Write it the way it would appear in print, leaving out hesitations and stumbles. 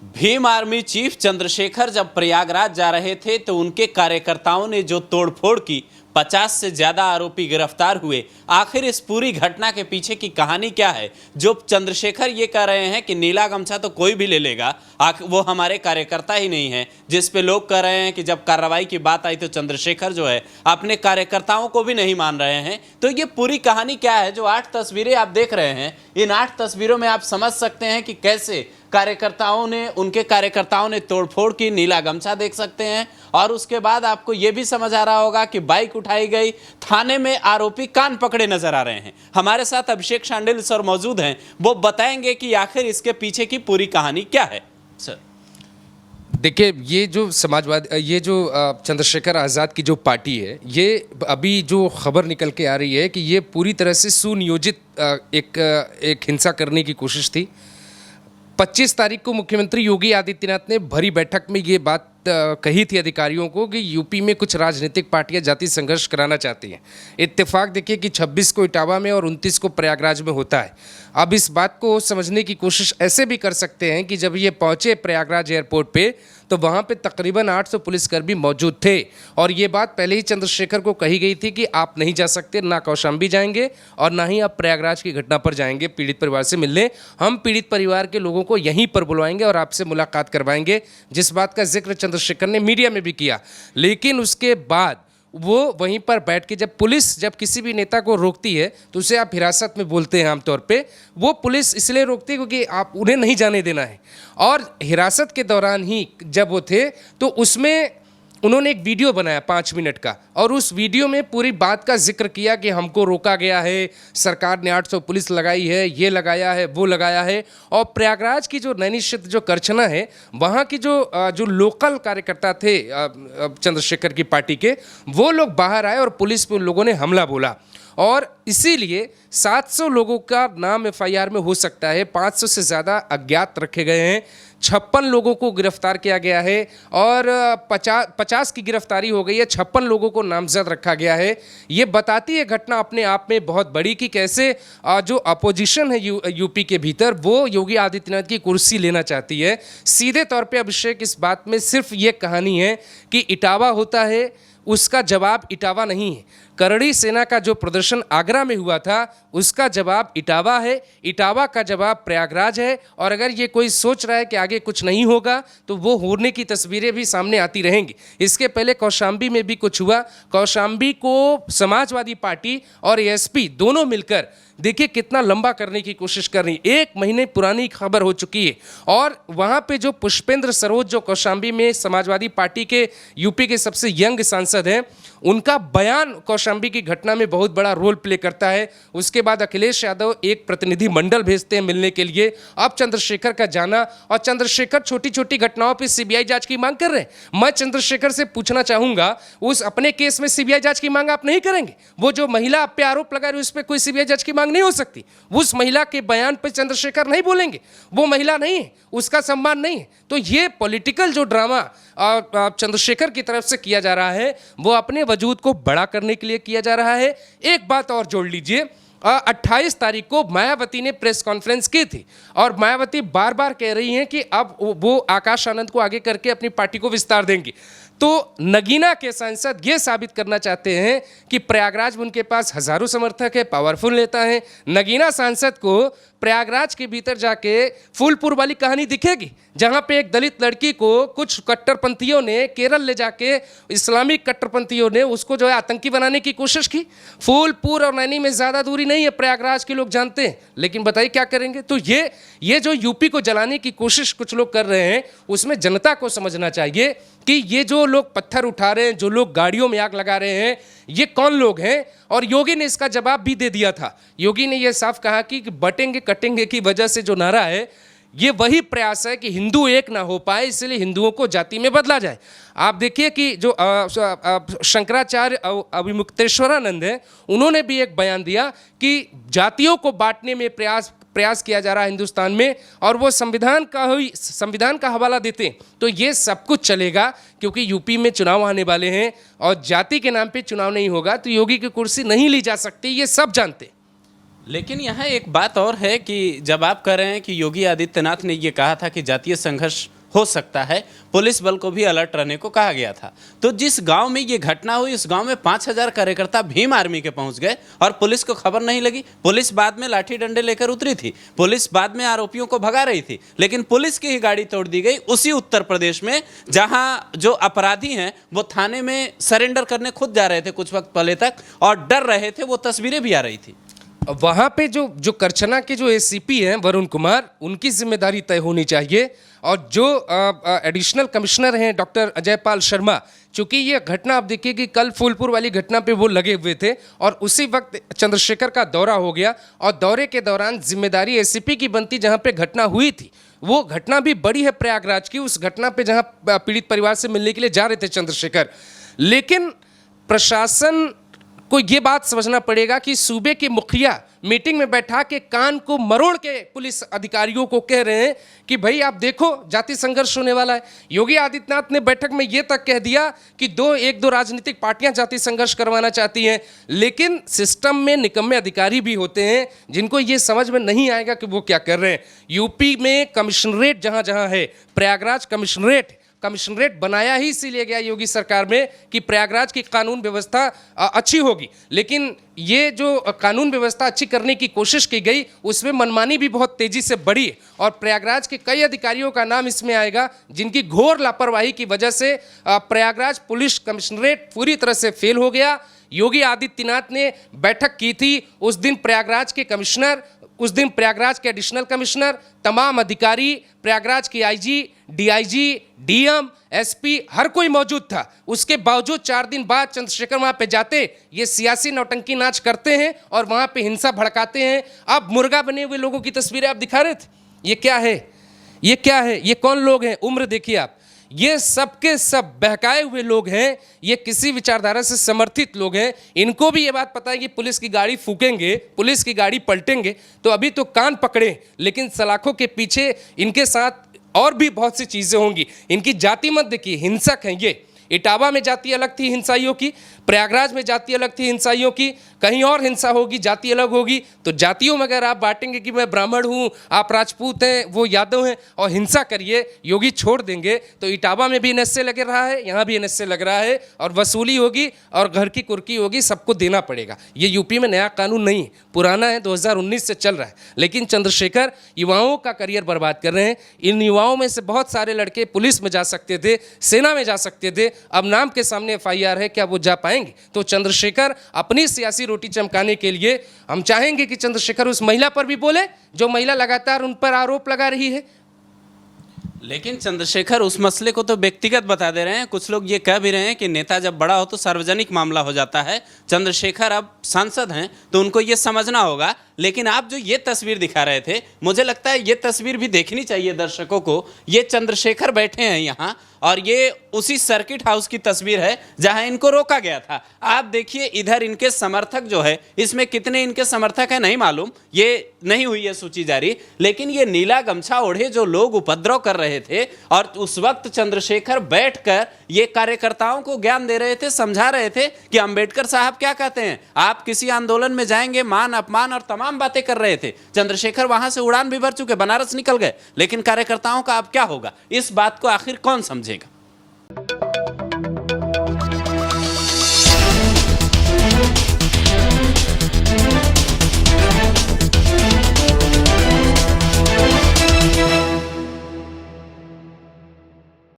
Bhim army chief Chandrashekhar जब प्रयागराज जा रहे थे तो उनके कार्यकर्ताओं ने जो तोड़फोड़ की, 50 से ज्यादा आरोपी गिरफ्तार हुए। आखिर इस पूरी घटना के पीछे की कहानी क्या है? जो चंद्रशेखर ये कह रहे हैं कि नीला गमछा तो कोई भी ले लेगा, वो हमारे कार्यकर्ता ही नहीं है, जिस पे लोग कह रहे हैं कि जब कार्रवाई की बात आई तो चंद्रशेखर जो है अपने कार्यकर्ताओं को भी नहीं मान रहे हैं। तो ये पूरी कहानी क्या है? जो 8 तस्वीरें आप देख रहे हैं, इन 8 तस्वीरों में आप समझ सकते हैं कि कैसे उनके कार्यकर्ताओं ने तोड़फोड़ की। नीला गमछा देख सकते हैं और उसके बाद आपको यह भी समझ आ रहा होगा कि बाइक उठाई गई, थाने में आरोपी कान पकड़े नजर आ रहे हैं। हमारे साथ अभिषेक शांडिल सर मौजूद हैं, वो बताएंगे कि आखिर इसके पीछे की पूरी कहानी क्या है। सर देखिए, ये जो चंद्रशेखर आज़ाद की जो पार्टी है, ये अभी जो खबर निकल के आ रही है कि ये पूरी तरह से सुनियोजित एक हिंसा करने की कोशिश थी। 25 तारीख को मुख्यमंत्री योगी आदित्यनाथ ने भरी बैठक में ये बात कही थी अधिकारियों को कि यूपी में कुछ राजनीतिक पार्टियां जाति संघर्ष कराना चाहती हैं। इत्तेफाक देखिए कि 26 को इटावा में और 29 को प्रयागराज में होता है। अब इस बात को समझने की कोशिश ऐसे भी कर सकते हैं कि जब ये पहुंचे प्रयागराज एयरपोर्ट पे तो वहाँ पे तकरीबन 800 पुलिसकर्मी मौजूद थे और ये बात पहले ही चंद्रशेखर को कही गई थी कि आप नहीं जा सकते, ना कौशाम्बी जाएंगे और ना ही आप प्रयागराज की घटना पर जाएंगे पीड़ित परिवार से मिलने। हम पीड़ित परिवार के लोगों को यहीं पर बुलवाएंगे और आपसे मुलाकात करवाएंगे, जिस बात का जिक्र चंद्रशेखर ने मीडिया में भी किया। लेकिन उसके बाद वो वहीं पर बैठ के जब किसी भी नेता को रोकती है तो उसे आप हिरासत में बोलते हैं आमतौर पे। वो पुलिस इसलिए रोकती है क्योंकि आप उन्हें नहीं जाने देना है। और हिरासत के दौरान ही जब वो थे तो उसमें उन्होंने एक वीडियो बनाया 5 मिनट का और उस वीडियो में पूरी बात का जिक्र किया कि हमको रोका गया है, सरकार ने 800 पुलिस लगाई है, ये लगाया है, वो लगाया है। और प्रयागराज की जो नैनी क्षेत्र जो करछना है, वहाँ की जो लोकल कार्यकर्ता थे चंद्रशेखर की पार्टी के, वो लोग बाहर आए और पुलिस पे उन लोगों ने हमला बोला। और इसीलिए 700 लोगों का नाम एफआईआर में हो सकता है, 500 से ज़्यादा अज्ञात रखे गए हैं, 56 लोगों को गिरफ्तार किया गया है और 50 की गिरफ्तारी हो गई है, 56 लोगों को नामजद रखा गया है। ये बताती है घटना अपने आप में बहुत बड़ी कि कैसे जो अपोजिशन है यूपी के भीतर, वो योगी आदित्यनाथ की कुर्सी लेना चाहती है। सीधे तौर पे अभिषेक, इस बात में सिर्फ ये कहानी है कि इटावा होता है, उसका जवाब इटावा नहीं है। करड़ी सेना का जो प्रदर्शन आगरा में हुआ था, उसका जवाब इटावा है, इटावा का जवाब प्रयागराज है। और अगर ये कोई सोच रहा है कि आगे कुछ नहीं होगा तो वो होने की तस्वीरें भी सामने आती रहेंगी। इसके पहले कौशाम्बी में भी कुछ हुआ। कौशाम्बी को समाजवादी पार्टी और एएसपी दोनों मिलकर देखिए कितना लंबा करने की कोशिश कर रही है। 1 महीने पुरानी खबर हो चुकी है और वहाँ पे जो पुष्पेंद्र सरोज, जो कौशाम्बी में समाजवादी पार्टी के यूपी के सबसे यंग सांसद हैं, उनका बयान कौशाम्बी की घटना में बहुत बड़ा रोल प्ले करता है। उसके बाद अखिलेश यादव एक प्रतिनिधि मंडल भेजते हैं मिलने के लिए। अब चंद्रशेखर का जाना, और चंद्रशेखर छोटी छोटी घटनाओं पर सीबीआई जांच की मांग कर रहे हैं। मैं चंद्रशेखर से पूछना चाहूंगा, उस अपने केस में सीबीआई जांच की मांग आप नहीं करेंगे? वो जो महिला आप पे आरोप लगा रही है, उस पर कोई सीबीआई जांच की मांग नहीं हो सकती? उस महिला के बयान पर चंद्रशेखर नहीं बोलेंगे? वो महिला नहीं है, उसका सम्मान नहीं है। तो ये पॉलिटिकल जो ड्रामा चंद्रशेखर की तरफ से किया जा रहा है, वो अपने वजूद को बड़ा करने के लिए किया जा रहा है। एक बात और जोड़ लीजिए, 28 तारीख को मायावती ने प्रेस कॉन्फ्रेंस की थी और मायावती बार बार कह रही हैं कि अब वो आकाश आनंद को आगे करके अपनी पार्टी को विस्तार देंगी। तो नगीना के सांसद ये साबित करना चाहते हैं कि प्रयागराज में उनके पास हजारों समर्थक है, पावरफुल नेता है। नगीना सांसद को प्रयागराज के भीतर जाके फूलपुर वाली कहानी दिखेगी, जहां पे एक दलित लड़की को कुछ कट्टरपंथियों ने केरल ले जाके, इस्लामिक कट्टरपंथियों ने उसको जो है आतंकी बनाने की कोशिश की। फूलपुर और नैनी में ज़्यादा दूरी नहीं है, प्रयागराज के लोग जानते हैं, लेकिन बताइए क्या करेंगे। तो ये जो यूपी को जलाने की कोशिश कुछ लोग कर रहे हैं, उसमें जनता को समझना चाहिए कि ये जो लोग पत्थर उठा रहे हैं, जो लोग गाड़ियों में आग लगा रहे हैं, ये कौन लोग हैं। और योगी ने इसका जवाब भी दे दिया था। योगी ने यह साफ कहा कि बटेंगे कटेंगे की वजह से जो नारा है, ये वही प्रयास है कि हिंदू एक ना हो पाए, इसलिए हिंदुओं को जाति में बदला जाए। आप देखिए कि जो शंकराचार्य अभिमुक्तेश्वरानंद है, उन्होंने भी एक बयान दिया कि जातियों को बांटने में प्रयास किया जा रहा है हिंदुस्तान में, और वो संविधान का हवाला देते हैं। तो ये सब कुछ चलेगा क्योंकि यूपी में चुनाव आने वाले हैं और जाति के नाम पे चुनाव नहीं होगा तो योगी की कुर्सी नहीं ली जा सकती, ये सब जानते हैं। लेकिन यहाँ एक बात और है कि जब आप कह रहे हैं कि योगी आदित्यनाथ ने ये कहा था कि जातीय संघर्ष हो सकता है, पुलिस बल को भी अलर्ट रहने को कहा गया था, तो जिस गांव में ये घटना हुई उस गांव में 5,000 कार्यकर्ता भीम आर्मी के पहुंच गए और पुलिस को खबर नहीं लगी। पुलिस बाद में लाठी डंडे लेकर उतरी थी, पुलिस बाद में आरोपियों को भगा रही थी, लेकिन पुलिस की ही गाड़ी तोड़ दी गई उसी उत्तर प्रदेश में जहां जो अपराधी हैं वो थाने में सरेंडर करने खुद जा रहे थे कुछ वक्त पहले तक और डर रहे थे। वो तस्वीरें भी आ रही थी। वहाँ पे जो करछना के जो एसीपी हैं वरुण कुमार, उनकी जिम्मेदारी तय होनी चाहिए। और जो एडिशनल कमिश्नर हैं डॉक्टर अजय पाल शर्मा, चूंकि ये घटना आप देखिए कि कल फूलपुर वाली घटना पे वो लगे हुए थे और उसी वक्त चंद्रशेखर का दौरा हो गया और दौरे के दौरान जिम्मेदारी एसीपी की बनती जहाँ पे घटना हुई थी। वो घटना भी बड़ी है प्रयागराज की, उस घटना पे जहाँ पीड़ित परिवार से मिलने के लिए जा रहे थे चंद्रशेखर। लेकिन प्रशासन को ये बात समझना पड़ेगा कि सूबे के मुखिया मीटिंग में बैठा के कान को मरोड़ के पुलिस अधिकारियों को कह रहे हैं कि भाई आप देखो जाति संघर्ष होने वाला है। योगी आदित्यनाथ ने बैठक में ये तक कह दिया कि एक दो राजनीतिक पार्टियां जाति संघर्ष करवाना चाहती हैं, लेकिन सिस्टम में निकम्मे अधिकारी भी होते हैं जिनको ये समझ में नहीं आएगा कि वो क्या कर रहे हैं। यूपी में कमिश्नरेट जहां जहां है, प्रयागराज कमिश्नरेट बनाया ही इसीलिए गया योगी सरकार में कि प्रयागराज की कानून व्यवस्था अच्छी होगी, लेकिन ये जो कानून व्यवस्था अच्छी करने की कोशिश की गई उसमें मनमानी भी बहुत तेजी से बढ़ी और प्रयागराज के कई अधिकारियों का नाम इसमें आएगा जिनकी घोर लापरवाही की वजह से प्रयागराज पुलिस कमिश्नरेट पूरी तरह से फेल हो गया। योगी आदित्यनाथ ने बैठक की थी, उस दिन प्रयागराज के कमिश्नर, उस दिन प्रयागराज के एडिशनल कमिश्नर, तमाम अधिकारी, प्रयागराज की आईजी, डीआईजी, डीएम, एसपी, हर कोई मौजूद था। उसके बावजूद 4 दिन बाद चंद्रशेखर वहां पे जाते, ये सियासी नौटंकी नाच करते हैं और वहां पे हिंसा भड़काते हैं। अब मुर्गा बने हुए लोगों की तस्वीरें आप दिखा रहे थे, ये क्या है, ये क्या है, ये कौन लोग हैं, उम्र देखिए आप, ये सब के सब बहकाए हुए लोग हैं, ये किसी विचारधारा से समर्थित लोग हैं। इनको भी ये बात पता है कि पुलिस की गाड़ी फूकेंगे, पुलिस की गाड़ी पलटेंगे, तो अभी तो कान पकड़े, लेकिन सलाखों के पीछे इनके साथ और भी बहुत सी चीज़ें होंगी। इनकी जाति मत देखिए, हिंसक हैं ये। इटावा में जाति अलग थी हिंसाइयों की, प्रयागराज में जाति अलग थी हिंसाइयों की, कहीं और हिंसा होगी, जाति अलग होगी। तो जातियों में अगर आप बांटेंगे कि मैं ब्राह्मण हूँ, आप राजपूत हैं, वो यादव हैं, और हिंसा करिए, योगी छोड़ देंगे, तो इटावा में भी एनएसए लग रहा है, यहाँ भी एनएसए लग रहा है, और वसूली होगी और घर की कुर्की होगी, सबको देना पड़ेगा। ये यूपी में नया कानून नहीं, पुराना है, 2019 से चल रहा है। लेकिन चंद्रशेखर युवाओं का करियर बर्बाद कर रहे हैं। इन युवाओं में से बहुत सारे लड़के पुलिस में जा सकते थे, सेना में जा सकते थे, अब नाम के सामने एफआईआर है, क्या वो जा पाएंगे? तो चंद्रशेखर अपनी सियासी रोटी चमकाने के लिए, हम चाहेंगे कि चंद्रशेखर उस महिला पर भी बोले जो महिला लगातार उन पर आरोप लगा रही है। लेकिन चंद्रशेखर उस मसले को तो व्यक्तिगत बता दे रहे हैं। कुछ लोग ये कह भी रहे हैं कि नेता जब बड़ा हो तो सार्वजनिक मामला हो जाता है। चंद्रशेखर अब सांसद हैं तो उनको ये समझना होगा। लेकिन आप जो ये तस्वीर दिखा रहे थे, मुझे लगता है ये तस्वीर भी देखनी चाहिए दर्शकों को। ये चंद्रशेखर बैठे हैं यहाँ और ये उसी सर्किट हाउस की तस्वीर है जहां इनको रोका गया था। आप देखिए इधर इनके समर्थक जो है, इसमें कितने इनके समर्थक हैं नहीं मालूम, ये नहीं हुई है सूची जारी, लेकिन ये नीला गमछा ओढ़े जो लोग उपद्रव कर रहे थे और उस वक्त चंद्रशेखर बैठकर ये कार्यकर्ताओं को ज्ञान दे रहे थे, समझा रहे थे कि अंबेडकर साहब क्या कहते हैं, आप किसी आंदोलन में जाएंगे, मान अपमान और तमाम बातें कर रहे थे। चंद्रशेखर वहां से उड़ान भी भर चुके, बनारस निकल गए, लेकिन कार्यकर्ताओं का अब क्या होगा, इस बात को आखिर कौन समझेगा?